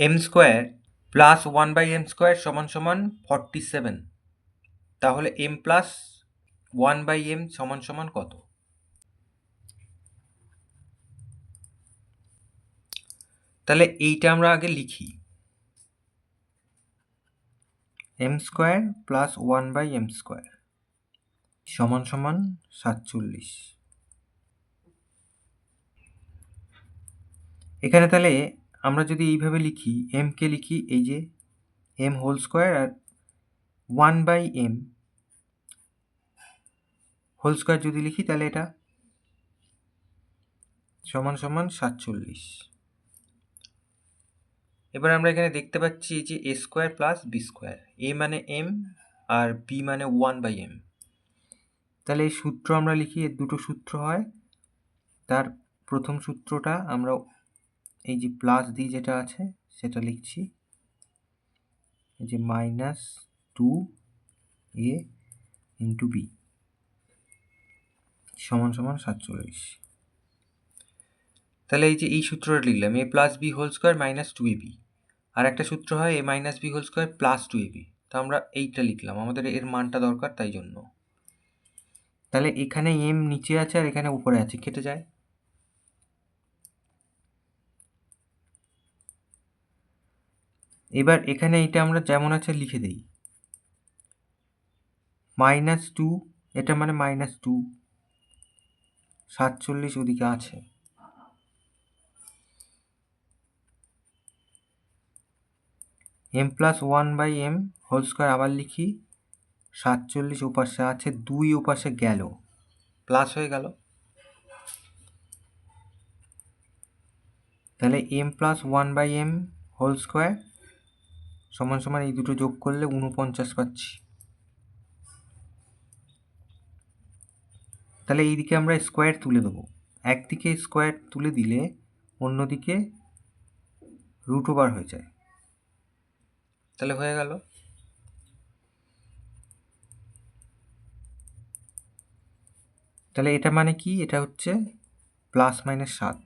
M square plus 1/m² সমান সমান 47। তাহলে m প্লাস 1/m সমান সমান কত? তাহলে এইটা আমরা আগে লিখি, m² প্লাস 1/m² সমান সমান 47। এখানে তাহলে আমরা যদি এইভাবে লিখি, m কে লিখি এই যে m হোল স্কোয়ার আর 1/m হোল স্কোয়ার যদি লিখি তাহলে এটা সমান সমান 47। এবার আমরা এখানে দেখতে পাচ্ছি যে a² প্লাস b², a মানে m আর b মানে 1/m। তাহলে এই সূত্র আমরা লিখি, এর দুটো সূত্র হয়। তার প্রথম সূত্রটা আমরা এই যে প্লাস দিয়ে যেটা আছে সেটা লিখছি, এই যে -2a ইন্টু b সমান সমান 47। তাহলে এই যে এই সূত্রটা লিখলাম, a plus b whole square minus 2ab। আর একটা সূত্র হয় a minus b whole square plus 2ab। তো আমরা এইটা লিখলাম, আমাদের এর মানটা দরকার তাই জন্য। তাহলে এখানে m নিচে আছে আর এখানে উপরে আছে, কেটে যায়। এবার এখানে এটা আমরা যেমন আছে লিখে দিই, -2, এটা মানে -2, 47 ওদিকে আছে। m plus 1/m whole square আবার লিখি, 47 ওপাশে আছে, 2 ওপাশে গেল, প্লাস হয়ে গেল। তাহলে m plus 1/m whole square সমান সমান এই দুটো যোগ করলে 49 পাচ্ছি। তাহলে এইদিকে আমরা স্কোয়ার তুলে দেবো, একদিকে স্কোয়ার তুলে দিলে অন্যদিকে √ওভার হয়ে যায়। তাহলে হয়ে গেল। তাহলে এটা মানে কি? এটা হচ্ছে +-7।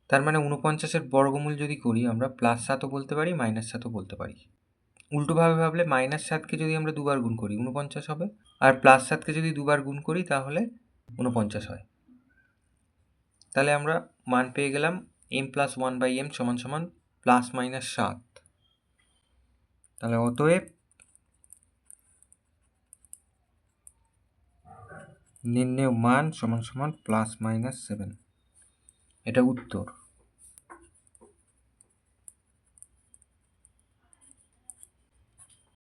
তার মানে 49-এর বর্গমূল যদি করি আমরা +7ও বলতে পারি, -7ও বলতে পারি। উল্টোভাবে ভাবলে -7কে যদি আমরা দুবার গুণ করি 49 হবে, আর +7কে যদি দুবার গুণ করি তাহলে 49 হয়। তাহলে আমরা মান পেয়ে গেলাম m প্লাস 1/m সমান সমান +-7। তাহলে অতএব নির্ণেয় মান সমান সমান +-7। এটা উত্তর।